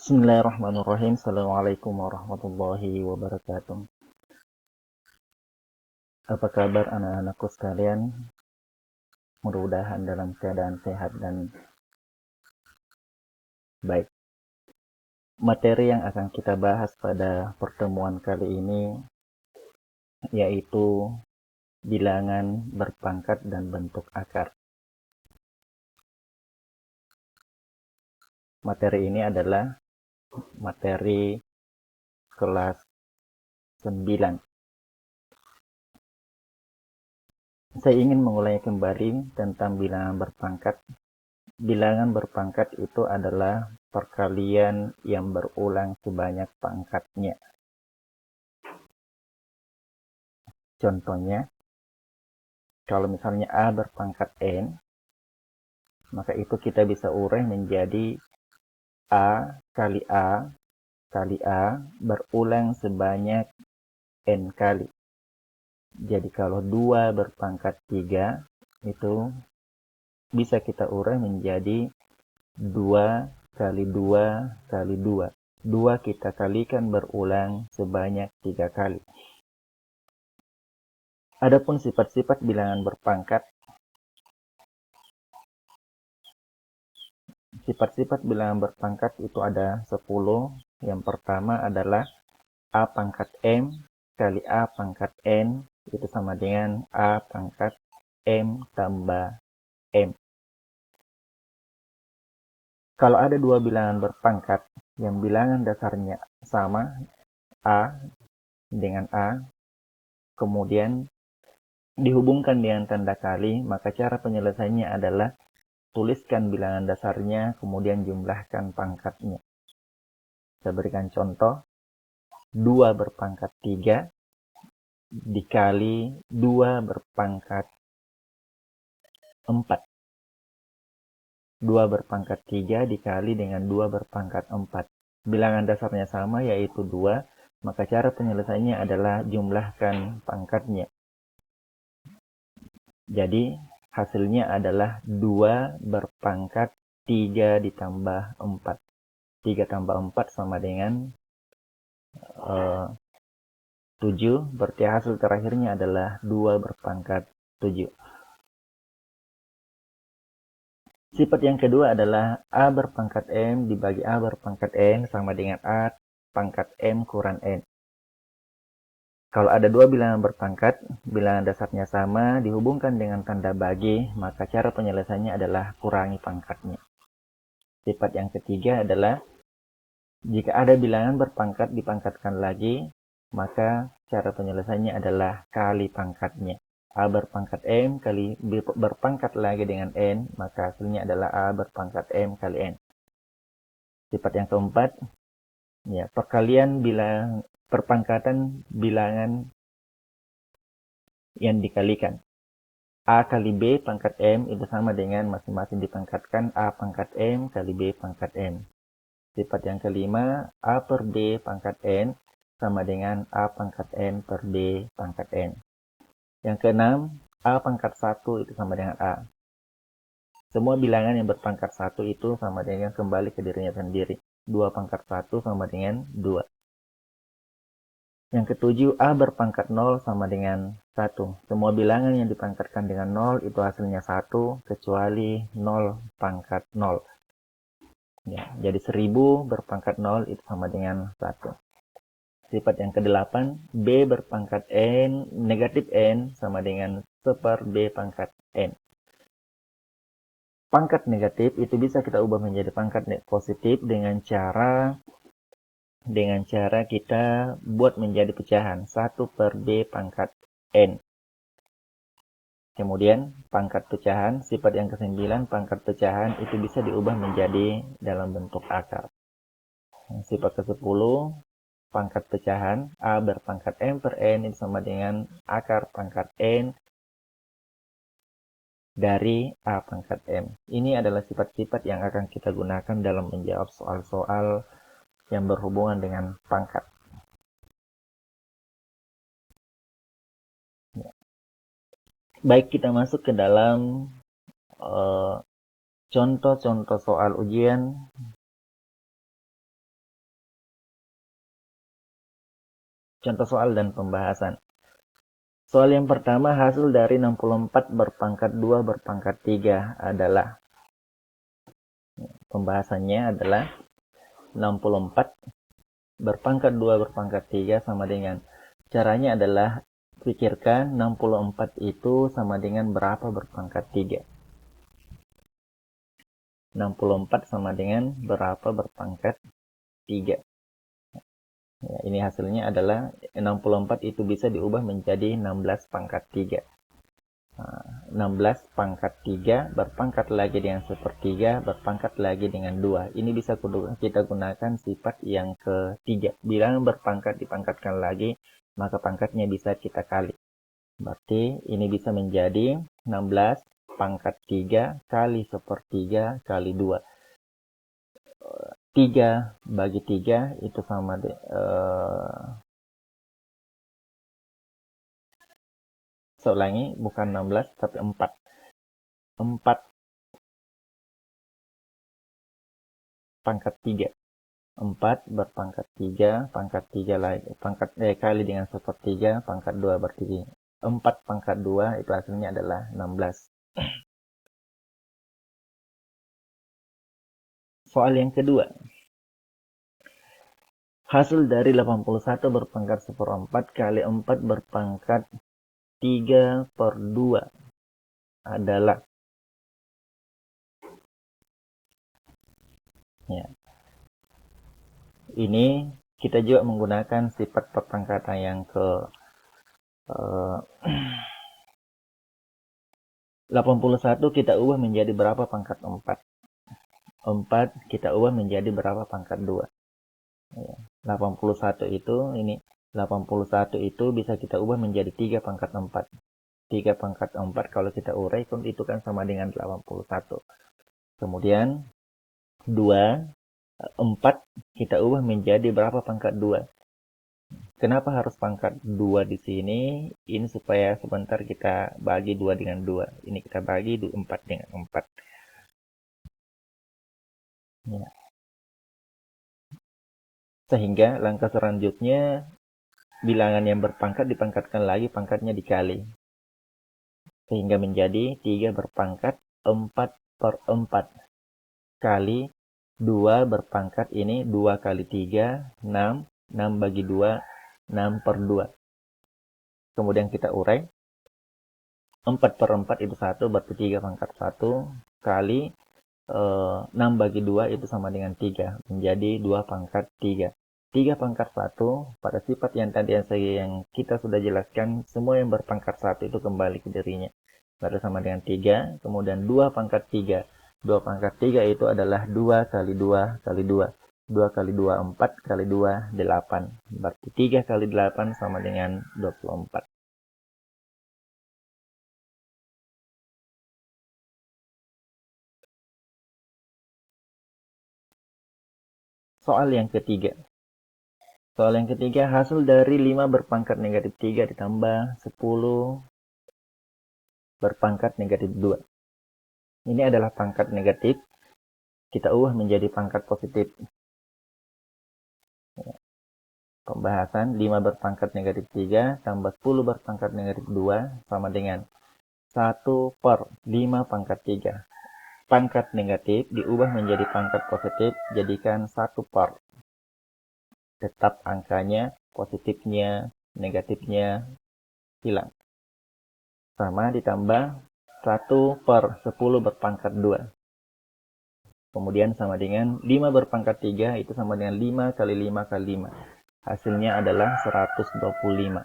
Bismillahirrahmanirrahim. Assalamualaikum warahmatullahi wabarakatuh. Apa kabar anak-anakku sekalian? Mudah-mudahan dalam keadaan sehat dan baik. Materi yang akan kita bahas pada pertemuan kali ini yaitu bilangan berpangkat dan bentuk akar. Materi ini adalah materi kelas 9. Saya ingin mengulangi kembali tentang bilangan berpangkat. Bilangan berpangkat itu adalah perkalian yang berulang sebanyak pangkatnya. Contohnya, kalau misalnya A berpangkat N, maka itu kita bisa urai menjadi A kali A kali A berulang sebanyak N kali. Jadi kalau 2 berpangkat 3, itu bisa kita urai menjadi 2 kali 2 kali 2. 2 kita kalikan berulang sebanyak 3 kali. Adapun sifat-sifat bilangan berpangkat, sifat-sifat bilangan berpangkat itu ada 10. Yang pertama adalah A pangkat M kali A pangkat N itu sama dengan A pangkat M tambah M. Kalau ada dua bilangan berpangkat yang bilangan dasarnya sama, A dengan A, kemudian dihubungkan dengan tanda kali, maka cara penyelesaiannya adalah tuliskan bilangan dasarnya, kemudian jumlahkan pangkatnya. Saya berikan contoh, 2 berpangkat 3 dikali 2 berpangkat 4. 2 berpangkat 3 dikali dengan 2 berpangkat 4. Bilangan dasarnya sama yaitu 2, maka cara penyelesaiannya adalah jumlahkan pangkatnya. Jadi hasilnya adalah 2 berpangkat 3 ditambah 4. 3 tambah 4 sama dengan 7, berarti hasil terakhirnya adalah 2 berpangkat 7. Sifat yang kedua adalah A berpangkat M dibagi A berpangkat N sama dengan A pangkat M kurang N. Kalau ada dua bilangan berpangkat, bilangan dasarnya sama, dihubungkan dengan tanda bagi, maka cara penyelesaiannya adalah kurangi pangkatnya. Sifat yang ketiga adalah jika ada bilangan berpangkat dipangkatkan lagi, maka cara penyelesaiannya adalah kali pangkatnya. A berpangkat M kali B berpangkat lagi dengan N, maka hasilnya adalah A berpangkat M kali N. Sifat yang keempat, ya, perkalian perpangkatan bilangan yang dikalikan. A kali B pangkat M itu sama dengan masing-masing dipangkatkan A pangkat M kali B pangkat M. Sifat yang kelima, A per B pangkat N sama dengan A pangkat M per B pangkat N. Yang keenam, A pangkat 1 itu sama dengan A. Semua bilangan yang berpangkat 1 itu sama dengan kembali ke dirinya sendiri. 2 pangkat 1 sama dengan 2. Yang ketujuh, A berpangkat 0 sama dengan 1. Semua bilangan yang dipangkatkan dengan 0 itu hasilnya 1, kecuali 0 pangkat 0. Ya, jadi 1000 berpangkat 0 itu sama dengan 1. Sifat yang kedelapan, B berpangkat N, negatif N sama dengan 1 B pangkat N. Pangkat negatif itu bisa kita ubah menjadi pangkat positif dengan cara kita buat menjadi pecahan 1 per B pangkat N. Kemudian pangkat pecahan, sifat yang ke-9, pangkat pecahan itu bisa diubah menjadi dalam bentuk akar. Sifat ke-10, pangkat pecahan, A berpangkat M per N itu sama dengan akar pangkat N dari A pangkat M. Ini adalah sifat-sifat yang akan kita gunakan dalam menjawab soal-soal yang berhubungan dengan pangkat. Baik, kita masuk ke dalam contoh-contoh soal ujian Contoh soal dan pembahasan. Soal yang pertama, hasil dari 64 berpangkat 2 berpangkat 3 adalah, pembahasannya adalah 64 berpangkat 2 berpangkat 3 sama dengan, caranya adalah pikirkan 64 itu sama dengan berapa berpangkat 3. 64 sama dengan berapa berpangkat 3. Ya, ini hasilnya adalah 64 itu bisa diubah menjadi 16 pangkat 3. 16 pangkat 3 berpangkat lagi dengan sepertiga berpangkat lagi dengan 2. Ini bisa kita gunakan sifat yang ketiga. Bilangan berpangkat dipangkatkan lagi, maka pangkatnya bisa kita kali. Berarti ini bisa menjadi 16 pangkat 3 kali sepertiga kali 2. 3 bagi 3 itu sama saya ulangi, bukan 16 tapi 4. 4 pangkat 3. 4 berpangkat 3, pangkat 3 lagi, kali dengan sepertiga, pangkat 2 berarti 4 pangkat 2 itu hasilnya adalah 16. Soal yang kedua. Hasil dari 81 berpangkat 1/4 kali 4 berpangkat 3/2 adalah, ya, ini kita juga menggunakan sifat perpangkatan yang ke 81 kita ubah menjadi berapa pangkat 4. 4 kita ubah menjadi berapa pangkat 2. Ya, 81 itu, ini 81 itu bisa kita ubah menjadi 3 pangkat 4. 3 pangkat 4 kalau kita urai itu kan sama dengan 81. Kemudian 2, 4 kita ubah menjadi berapa pangkat 2. Kenapa harus pangkat 2 di sini? Ini supaya sebentar kita bagi 2 dengan 2. Ini kita bagi 4 dengan 4. Ya. Sehingga langkah selanjutnya bilangan yang berpangkat dipangkatkan lagi, pangkatnya dikali. Sehingga menjadi 3 berpangkat 4/4 kali 2 berpangkat ini 2 kali 3, 6. 6 bagi 2, 6/2. Kemudian kita urai. 4/4 itu 1, berarti 3 pangkat 1 kali 6 bagi 2 itu sama dengan 3, menjadi 2 pangkat 3. 3 pangkat 1 pada sifat yang tadi yang kita sudah jelaskan, semua yang berpangkat 1 itu kembali ke dirinya. Berarti sama dengan 3, kemudian 2 pangkat 3. 2 pangkat 3 itu adalah 2 kali 2 kali 2. 2 kali 2, 4 kali 2, 8. Berarti 3 kali 8 sama dengan 24. Soal yang ketiga. Soal yang ketiga, hasil dari 5 berpangkat negatif 3 ditambah 10 berpangkat negatif 2. Ini adalah pangkat negatif, kita ubah menjadi pangkat positif. Pembahasan 5 berpangkat negatif 3 tambah 10 berpangkat negatif 2 sama dengan 1/5 pangkat 3. Pangkat negatif diubah menjadi pangkat positif, jadikan 1/. Tetap angkanya, positifnya, negatifnya hilang. Sama ditambah 1/10 berpangkat 2. Kemudian sama dengan 5 berpangkat 3 itu sama dengan 5 kali 5 kali 5. Hasilnya adalah 125.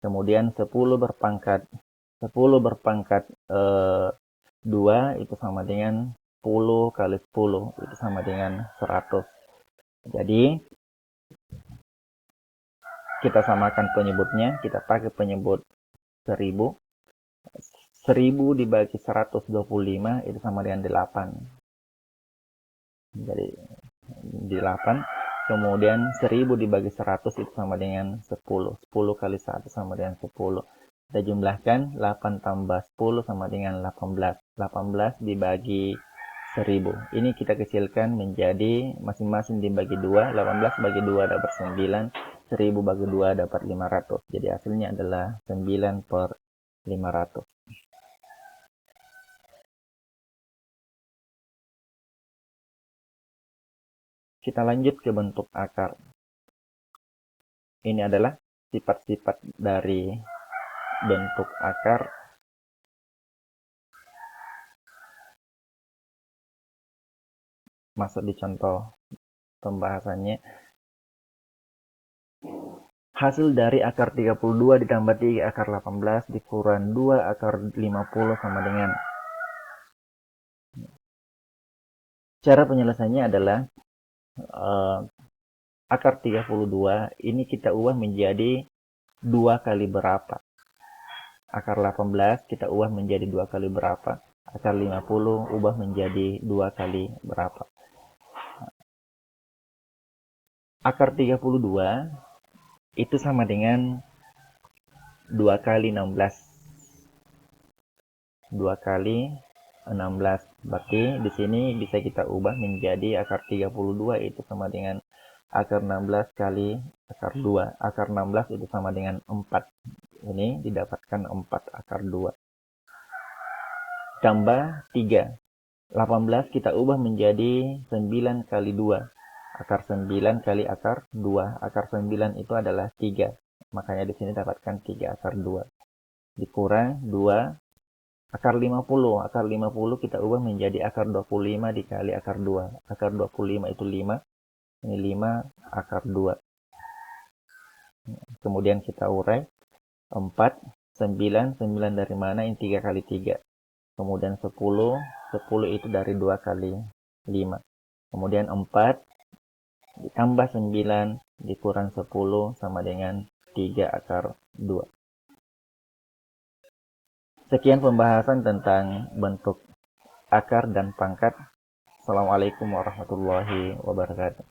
Kemudian 10 berpangkat 2 itu sama dengan 10 kali 10 itu sama dengan 100. Jadi kita samakan penyebutnya, kita pakai penyebut 1000. 1000 dibagi 125 itu sama dengan 8. Jadi 8. Kemudian 1000 dibagi 100 itu sama dengan 10. 10 kali 1 sama dengan 10. Kita jumlahkan 8 tambah 10 sama dengan 18. 18 dibagi 1000. Ini kita kecilkan menjadi masing-masing dibagi 2. 18 bagi 2 dapat 9. 1000 bagi 2 dapat 500. Jadi hasilnya adalah 9/500. Kita lanjut ke bentuk akar. Ini adalah sifat-sifat dari bentuk akar. Masuk di contoh pembahasannya. Hasil dari akar 32 ditambah 3 akar 18 dikurang 2 akar 50 sama dengan. Cara penyelesaiannya adalah akar 32 ini kita ubah menjadi 2 kali berapa. Akar 18 kita ubah menjadi 2 kali berapa. Akar 50 ubah menjadi 2 kali berapa. Akar 32 itu sama dengan 2 kali 16. 2 kali 16. Berarti di sini bisa kita ubah menjadi akar 32 itu sama dengan akar 16 kali akar 2. Akar 16 itu sama dengan 4. Ini didapatkan 4 akar 2. Tambah 3. 18 kita ubah menjadi 9 kali 2. Akar 9 kali akar 2. Akar 9 itu adalah 3. Makanya di sini dapatkan 3 akar 2. Dikurang 2 akar 50. Akar 50 kita ubah menjadi akar 25 dikali akar 2. Akar 25 itu 5. Ini 5 akar 2. Kemudian kita urai. 4, 9. 9 dari mana? Ini 3 kali 3. Kemudian 10. 10 itu dari 2 kali 5. Kemudian 4 ditambah 9 dikurang 10 sama dengan 3 akar 2. Sekian pembahasan tentang bentuk akar dan pangkat. Assalamualaikum warahmatullahi wabarakatuh.